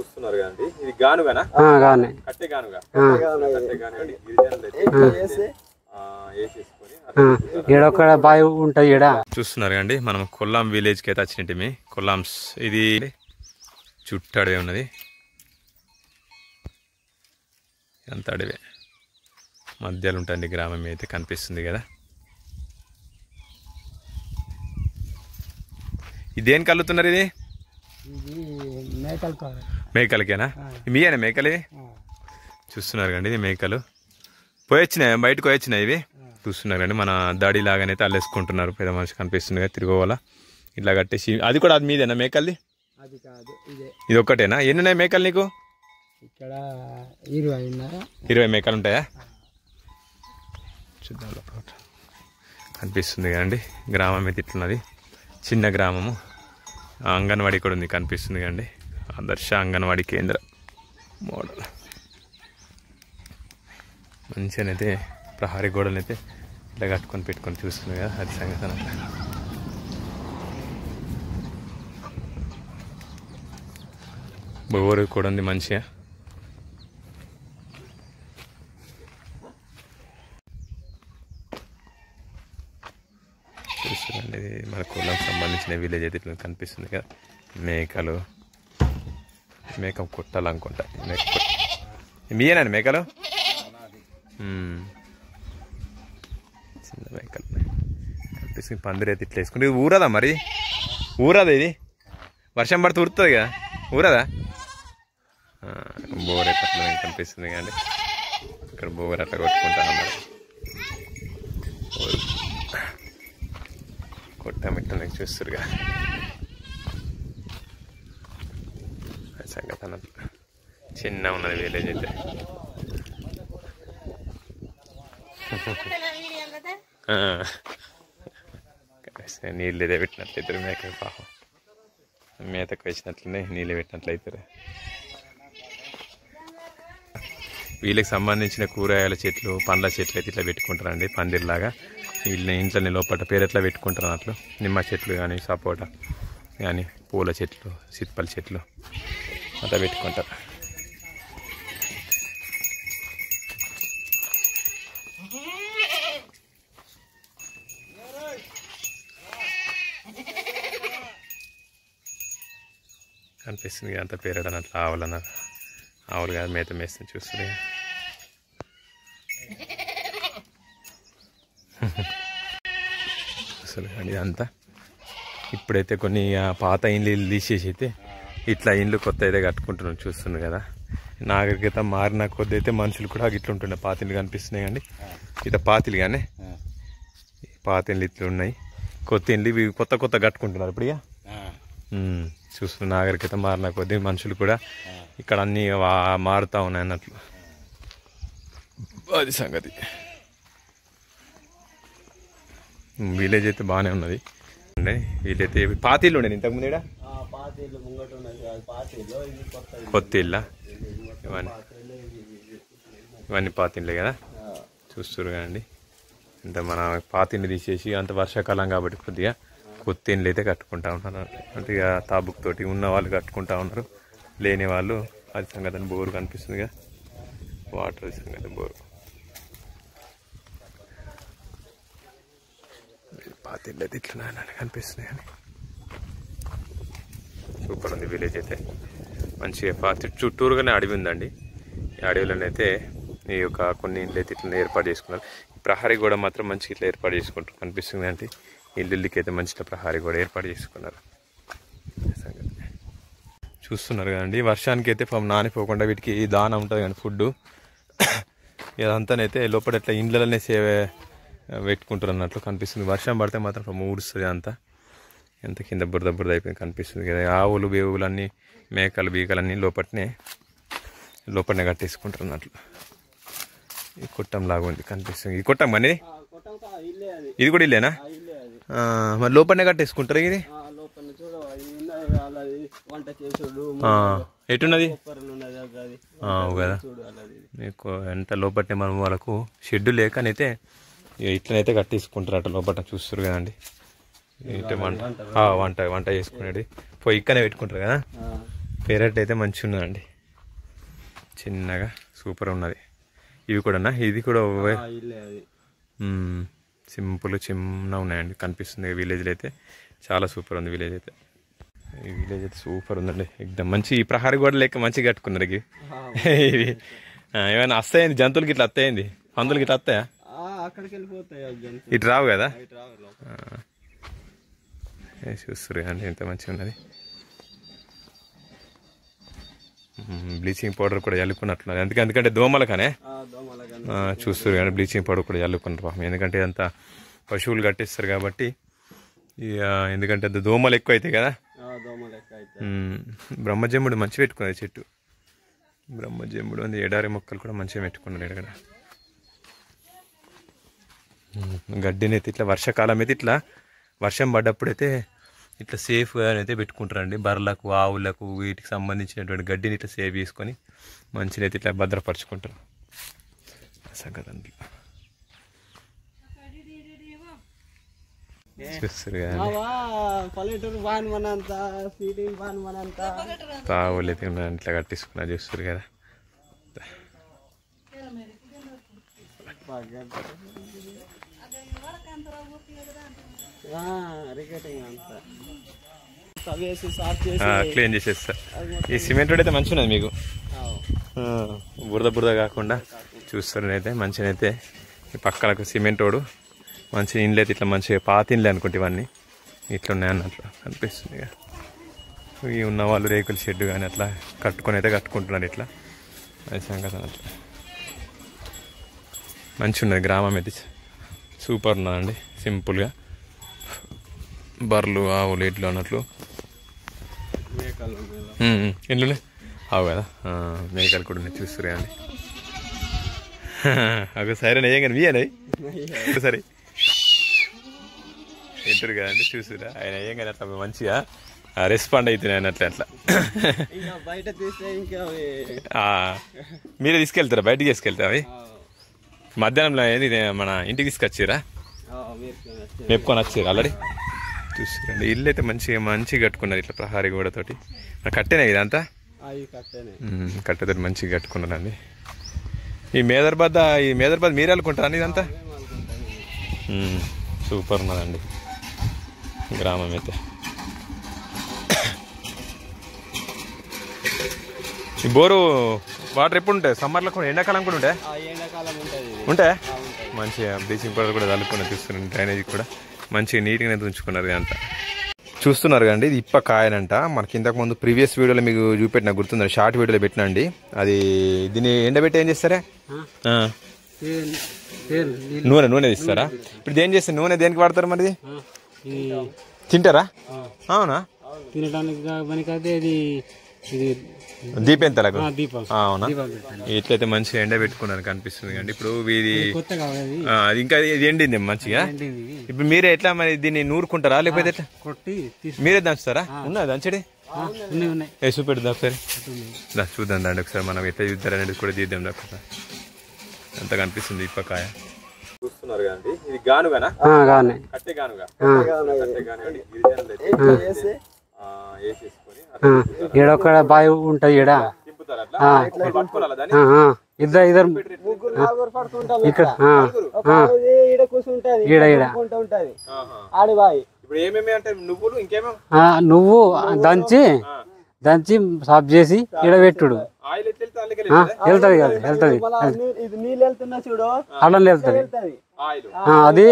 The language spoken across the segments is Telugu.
చూస్తున్నారు కదండి, ఇది గానుగానా? గానే కట్టె గానుగా. ఏడొక్కడ బావి ఉంటుంది ఈడ. చూస్తున్నారు కండి, మనం కొల్లాం విలేజ్కి అయితే వచ్చినట్టు. కొల్లాంస్ ఇది చుట్టూ అడవి ఉన్నది, అంత అడవే మధ్యలో ఉంటుంది గ్రామం అయితే కనిపిస్తుంది కదా. ఇదేం కలుతున్నారు? ఇది మేకలకేనా? మీయేనా మేకలు? చూస్తున్నారు కండి, ఇది మేకలు పోయొచ్చినాయి, బయటకు పోయొచ్చినాయి ఇవి. చూస్తున్నారు కండి, మన దాడి లాగానైతే అల్లేసుకుంటున్నారు. పెద్ద మనిషి కనిపిస్తుంది కదా, తిరుగుకోవాలా ఇట్లా కట్టేసి. అది కూడా అది మీదేనా మేకల్ది? ఇది ఒక్కటేనా? ఎన్ని ఉన్నాయి మేకలు నీకు? ఇక్కడ 20 మేకలు ఉంటాయా? చూద్దాం. కనిపిస్తుంది కదండి గ్రామం అయితే ఇట్లున్నది, చిన్న గ్రామము. అంగన్వాడీ కూడా ఉంది కనిపిస్తుంది కండి, ఆదర్శ అంగన్వాడీ కేంద్ర మోడల్. మంచిగానైతే ప్రహారీ గోడలైతే ఇట్లా కట్టుకొని పెట్టుకొని చూస్తుంది కదా, అది సంగతి అన్నమాట. బోరు కూడా ఉంది మంచిగా. చూస్తుందండి, ఇది మన కులానికి సంబంధించిన విలేజ్ అయితే ఇట్లా కనిపిస్తుంది కదా. మేకలు, మేక కొట్టాలి అనుకుంటా. మీయేనండి మేకలు? చిన్న మేకలు కనిపిస్తుంది. పందిరి అయితే ఇట్లా వేసుకుంటే ఇది ఊరదా మరి? ఊరదా ఇది? వర్షం పడితే ఊరుతుంది కదా, ఊరదా? బోర్ అయితే అట్లా కనిపిస్తుంది కానీ ఇక్కడ బోర్ అట్లా కొట్టుకుంటా అన్నారు. కొట్టామిట్ట చూస్తురుగా సంగతి అన్నట్లు. చిన్న ఉన్నది విలేజ్ అయితే. నీళ్ళు ఇదే పెట్టినట్లయితారు మేక, పాపం మేతకు వేసినట్లనే నీళ్ళు పెట్టినట్లయితారు. వీళ్ళకి సంబంధించిన కూరగాయల చెట్లు, పండ్ల చెట్లు అయితే ఇట్లా పెట్టుకుంటారండి పందిర్లాగా. వీళ్ళని ఇంట్లోనే లోపల పేరెట్లా పెట్టుకుంటారు అన్నట్లు. నిమ్మ చెట్లు కానీ, సపోటా కానీ, పూల చెట్లు, సిప్పల చెట్లు అట్లా పెట్టుకుంటారు. కనిపిస్తుంది అంత పేరడం అట్లా ఆవులన్నారు. ఆవులు కాదు, మేత మేస్తుంది చూస్తుంది. అసలు ఇదంతా ఇప్పుడైతే కొన్ని పాత ఇండ్లు తీసేసి అయితే ఇట్లా ఇండ్లు కొత్త అయితే కట్టుకుంటున్నాం. చూస్తున్నాం కదా, నాగరికత మారిన కొద్ది అయితే మనుషులు కూడా ఇట్లా ఉంటుండే. పాత ఇండ్లు కనిపిస్తున్నాయి అండి, ఇట్లా పాతిలు కానీ పాత ఇండ్లు ఇట్లా ఉన్నాయి. కొత్త ఇండ్లు ఇవి కొత్త కొత్త కట్టుకుంటున్నారు ఇప్పుడు. ఇక చూస్తున్న నాగరికత మారిన కొద్దీ మనుషులు కూడా ఇక్కడ అన్నీ మారుతూ ఉన్నాయి అన్నట్లు. అది సంగతి. విలేజ్ అయితే బాగానే ఉన్నది అండి. వీలైతే పాతీళ్ళు ఉండే ఇంతకుముందు ఇక్కడ కొత్త ఇళ్ళ ఇవన్నీ పాతిండ్లే కదా. చూస్తున్నారు కదండి, ఇంత మన పాతిండి తీసేసి అంత వర్షాకాలం కాబట్టి కొద్దిగా కొత్త ఇండ్లు అయితే కట్టుకుంటా ఉన్నారు. అంటే ఇక తాబుక్ తోటి ఉన్న వాళ్ళు కట్టుకుంటా ఉన్నారు, లేని వాళ్ళు అది సంగతి. బోరు కనిపిస్తుంది కదా, వాటర్ సంగతి బోరు. పాతిండ్లు అయితే ఇట్లా కనిపిస్తున్నాయి కానీ సూపర్ ఉంది విలేజ్ అయితే. మంచిగా పాతి చుట్టూరుగానే అడవి ఉందండి. ఈ అడవిలోనైతే ఈ యొక్క కొన్ని ఇండ్లు అయితే ఇట్లా ఏర్పాటు చేసుకున్నారు. ప్రహారీ గోడ మాత్రం మంచిగా ఇట్లా ఏర్పాటు చేసుకుంటారు కనిపిస్తుంది. అంటే ఇల్లుకి అయితే మంచిగా ప్రహారీ గోడ ఏర్పాటు చేసుకున్నారు. చూస్తున్నారు కదండి, వర్షానికి అయితే నానిపోకుండా వీటికి దాన ఉంటుంది కానీ ఫుడ్ ఇదంతానైతే లోపల ఇట్లా ఇండ్లలోనే సేవ పెట్టుకుంటారు అన్నట్లు కనిపిస్తుంది. వర్షం పడితే మాత్రం ఊడుస్తుంది అంతా, ఎంత కింద బురద బురద అయిపోయింది కనిపిస్తుంది కదా. ఆవులు బేవులు అన్నీ, మేకలు బీకలన్నీ లోపలనే కట్టేసుకుంటారు అన్నట్లు. ఈ కొట్టం లాగా ఉంది కనిపిస్తుంది. ఇది కొట్టం అనేది, ఇది కూడా ఇల్లేనా? మరి లోపలనే కట్టేసుకుంటారు. ఇది ఎటున్నది కదా మీకు ఎంత లోపలనే మనం వాళ్ళకు షెడ్డు లేకనైతే ఇట్లనైతే కట్టేసుకుంటారు అట్లా లోపల. చూస్తారు కదండి, వంట చేసుకునేది పోయి ఇక్కడనే పెట్టుకుంటారు కదా. పెరట్ అయితే మంచిగా ఉన్నదండి, చిన్నగా సూపర్ ఉన్నది. ఇవి కూడా ఇది కూడా సింపుల్ చిన్న ఉన్నాయండి, కనిపిస్తుంది. విలేజ్లో అయితే చాలా సూపర్ ఉంది. విలేజ్ అయితే ఈ విలేజ్ అయితే సూపర్ ఉందండి, ఎక్దమ్ మంచి. ఈ ప్రహారీ గోడ లెక్క మంచిగా కట్టుకున్నారు ఇవి. ఇవి ఏమైనా వస్తాయండి జంతువులకి ఇట్లా వస్తాయండి, పందులకి ఇట్లా వస్తాయా? ఇటు రావు కదా, చూస్తారు అండి ఎంత మంచిగా ఉన్నది. బ్లీచింగ్ పౌడర్ కూడా చల్లుకున్నట్లున్నది, ఎందుకంటే దోమలకనే చూస్తారు కానీ బ్లీచింగ్ పౌడర్ కూడా చల్లుకున్నారు పాపం. ఎందుకంటే అంత పశువులు కట్టేస్తారు కాబట్టి, ఎందుకంటే అంత దోమలు ఎక్కువ అవుతాయి కదా. బ్రహ్మజమ్ముడు మంచిగా పెట్టుకున్నది చెట్టు, బ్రహ్మజమ్ముడు ఉంది. ఎడారి మొక్కలు కూడా మంచిగా పెట్టుకున్నారు ఇక్కడ. గడ్డిని అయితే ఇట్లా వర్షాకాలం అయితే ఇట్లా వర్షం పడ్డప్పుడైతే ఇట్లా సేఫ్గా అయితే పెట్టుకుంటారండి. బర్రెలకు ఆవులకు వీటికి సంబంధించినటువంటి గడ్డిని ఇట్లా సేవ్ చేసుకొని మంచిగా అయితే ఇట్లా భద్రపరచుకుంటారు. సంగతి తావులు అయితే ఇట్లా కట్టించుకున్నా చూస్తారు కదా. క్లీన్ చేసేస్తా. ఈ సిమెంట్ రోడ్ అయితే మంచిగా ఉన్నది మీకు, బురద బురద కాకుండా చూస్తారు అయితే మంచిగా. అయితే ఈ పక్కలకు సిమెంట్ రోడ్ మంచి ఇండ్లు అయితే ఇట్లా మంచిగా పాత ఇండ్లు అనుకుంటే ఇవన్నీ ఇట్లా ఉన్నాయి అన్నట్లు అనిపిస్తుంది. ఇవి ఉన్న వాళ్ళు రేకుల షెడ్ కానీ అట్లా కట్టుకొని అయితే కట్టుకుంటున్నారు ఇట్లా. అది సంగతి అన్నట్లు మంచిగా ఉన్నది. గ్రామం అయితే సూపర్ ఉన్నదండి, సింపుల్గా. బర్రెలు ఆవులు ఇట్లు అన్నట్లు ఇంట్లో అవు కదా, మేకలు కూడా ఉన్నాయి చూస్తారు కానీ. అవి సరే అయ్యా కానీ మీయనవి సరే తింటారు కదండి చూసురా. ఆయన అయ్యాం కానీ అట్లా మంచిగా రెస్పాండ్ అవుతున్నాయి అన్నట్లు అట్లా. మీరే తీసుకెళ్తారా, బయటికి తీసుకెళ్తారా? అవి మధ్యాహ్నంలో ఏది మన ఇంటికి తీసుకొచ్చిరా, మేపుకొని వచ్చారు ఆల్రెడీ. చూస్తారండి ఇల్లు అయితే మంచిగా కట్టుకున్నారు ఇట్లా ప్రహారీ గోడతోటి. కట్టేనే ఇదంతా కట్టెతోటి మంచిగా కట్టుకున్నారండి. ఈ మేదర్బాద్ మీరే అనుకుంటారా ఇదంతా? సూపర్ ఉన్నదండి గ్రామం అయితే. ఈ బోరు వాటర్ ఎప్పుడు ఉంటాయి? సమ్మర్లో కూడా, ఎండాకాలం కూడా ఉంటాయి. మంచిగా బ్లీచింగ్ పౌడర్ కూడా చల్లుకుని చూస్తున్నాను. డ్రైనేజ్ కూడా మంచిగా నీట్గానే ఉంచుకున్నారు ఇదంతా. చూస్తున్నారు కండి, ఇది ఇప్ప కాయనంట. మనకి ఇంతకు ముందు ప్రీవియస్ వీడియోలో మీకు చూపెట్టిన గుర్తుందండి, షార్ట్ వీడియోలో పెట్టినండి. అది దీన్ని ఎండబెట్టి ఏం చేస్తారా? నూనె తీస్తారా? ఇప్పుడు ఏం చేస్తారు? నూనె దేనికి వాడతారు మరి? తింటారా? అవునా? దీపం తలకు. అవునా? ఇట్లయితే మంచిగా ఎండ పెట్టుకున్నారు కనిపిస్తుంది కండి. ఇప్పుడు ఇది ఇంకా ఇది ఎండింది మంచిగా. ఇప్పుడు మీరే ఎట్లా మరి దీన్ని నూరుకుంటారా లేకపోతే ఎట్లా మీరే దంచుతారా? ఉన్నా దంచడి చూపెడు ఒకసారి చూద్దాం దాండి ఒకసారి. మనం ఎట్లా చూద్దారనేది కూడా తీద్దాం. ఎంత కనిపిస్తుంది ఇప్పకాయ. చూస్తున్నారు కదండి, ఇది గానుగానా? కట్టె గానుగా. ఏడొక్కడ బావి ఉంటది ఈడ. ఇద్దరు ఇక్కడ నువ్వు దంచి సాఫ్ చేసి ఈడ పెట్టుడు వెళ్తది కదా, వెళ్తది అల్లం వెళ్తది. అది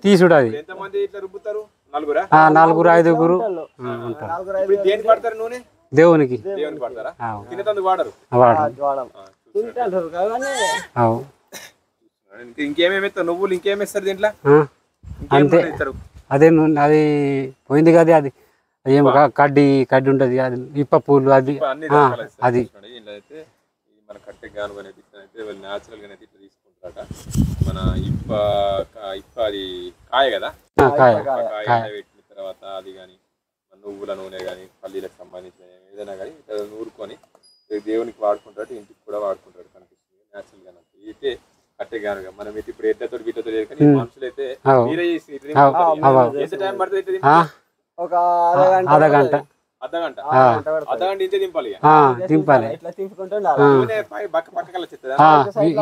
తీసుడు. అది 4-5 దేవునికి నువ్వులు ఇంకేమేస్తారు దీంట్లో? అంతే. అదే అది పోయింది కదా, అది ఏం కడ్డి ఉంటది, అది ఇప్ప పూలు, అది అది మన కట్టె గాను అనేది న్యాచురల్ గా ఇట్లా తీసుకుంటారట. మన ఇప్ప అది కాయ కదా, కాయ పెట్టిన తర్వాత అది కానీ నువ్వుల నూనె కానీ పల్లీలకు సంబంధించిన ఏదైనా కానీ నూరుకొని దేవునికి వాడుకుంటారు, ఇంటికి కూడా వాడుకుంటారు. కనిపిస్తుంది న్యాచురల్ గా. అయితే కట్టె గానుగా మనం అయితే ఇప్పుడు ఎట్లతో వీటితో కానీ మనుషులు అయితే మీరే చేసి ఎంత టైం పడుతుంది? ఒక అరగంట. అర్ధగంట ఆ, అర్ధగంట ఇంతే దింపాలి ఇక. ఆ, దింపాలి ఇట్లా తిప్పుకుంటే నూనె పక్కకల్లా చెప్తుందా? ఆ,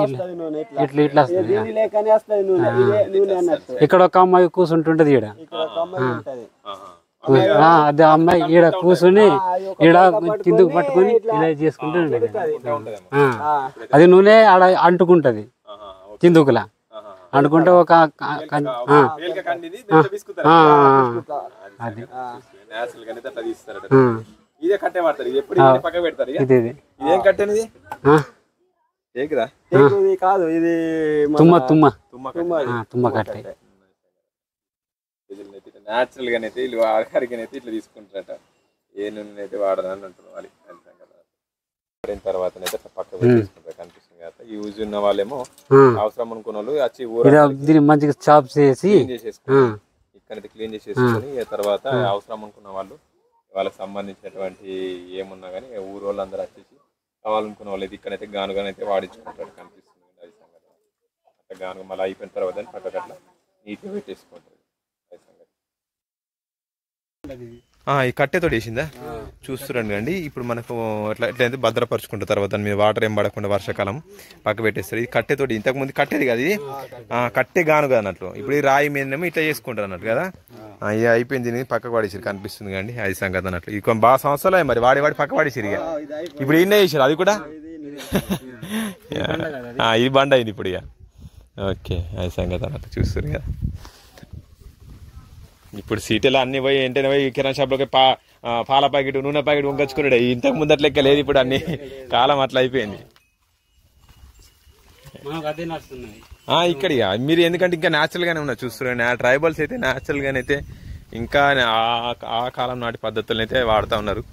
వస్తుంది నూనె ఇట్లా ఇట్లా ఇట్లా వస్తుంది. దీని లేకనే వస్తుంది నూనె ఇదే నూనె అన్నట్టు ఇక్కడ ఒక అమ్మాయి కూర్చుంటుంటది ఈడ. ఇక్కడ ఒక అమ్మాయి ఉంటది ఆ, అదే అమ్మాయి ఈడ కూర్చుని ఈడ కిందకు పట్టుకొని ఇలా చేసుకుంటూ ఉండేది. ఆ, అది నూనె ఆడ అంటుకుంటది కిందుకులా అంటుకుంటే ఒక వేలిక కండిది దీంట్లో పిసుకుతారు. అది నేచురల్ గా అయితే అట్లా తీస్తారట. ఇదే కట్టే వాడతారు. ఇది ఎప్పుడు ఇది పక్క పెడతారు ఇక. ఇది ఇది ఇదేం కట్టేది ఆ, ఇది కాదు ఇది తుమ్మ తుమ్మ తుమ్మ తుమ్మ కట్టే. నేచురల్ గానైతే వీళ్ళు ఆఖరిగానైతే ఇట్లా తీసుకుంటారట. ఏ నూనె అయితే వాడదని అంటున్నారు వాళ్ళు. పడిన తర్వాత పక్క తీసుకుంటారు కనిపిస్తుంది కదా. యూజ్ ఉన్న వాళ్ళేమో అవసరం అనుకున్న వాళ్ళు వచ్చి దీన్ని మంచిగా చాప్ చేసి క్లీన్ చేసేసుకుని ఇక్కడైతే క్లీన్ చేసేసుకొని తర్వాత అవసరం అనుకున్న వాళ్ళు వాళ్ళకి సంబంధించినటువంటి ఏమున్నా కానీ ఊరు వాళ్ళందరూ వచ్చేసి కావాలనుకున్న వాళ్ళు అయితే ఇక్కడైతే గానుగానైతే వాడించుకుంటారు కనిపిస్తుంది. అది సంగతి అట్లా గానుగ మళ్ళీ అయిపోయిన తర్వాత పక్కకు అట్లా నీట్గా పెట్టేసుకుంటారు. ఈ కట్టెతో వేసిందా చూస్తురండి అండి. ఇప్పుడు మనకు ఎట్లా ఎట్లయితే భద్రపరుచుకుంటారు. తర్వాత దాని మీద వాటర్ ఏం పడకుండా వర్షాకాలం పక్క పెట్టేస్తారు. ఇది కట్టెతోటి ఇంతకుముందు కట్టేది కదా, ఇది కట్టె గానుగా అన్నట్లు. ఇప్పుడు ఈ రాయి మీదనేమో ఇట్లా చేసుకుంటారు అన్నట్టు కదా. ఇక అయిపోయింది, దీన్ని పక్క పడేసారు కనిపిస్తుంది కండి. అది సంగతి అన్నట్లు. ఇక బాగా సంవత్సరాలు మరి వాడి పక్క పడేసారు. ఇక ఇప్పుడు ఇన్నే చేసారు అది కూడా. ఇది బండ అయింది ఇప్పుడు ఇక. ఓకే, అది సంగతి అన్నట్టు చూస్తారు కదా. ఇప్పుడు సీటీలో అన్ని పోయి వెంటనే పోయి కిరాణా షాప్లోకి పాల ప్యాకెట్ నూనె ప్యాకెట్ వంకొచ్చుకున్నాడు. ఇంతకు ముందట్ లెక్క లేదు ఇప్పుడు. అన్ని కాలం అట్లా అయిపోయింది ఇక్కడ. మీరు ఎందుకంటే ఇంకా న్యాచురల్ గానే ఉన్నారు చూస్తున్నారు. ట్రైబల్స్ అయితే న్యాచురల్ గానే అయితే ఇంకా ఆ కాలం నాటి పద్ధతులను అయితే వాడుతూ ఉన్నారు.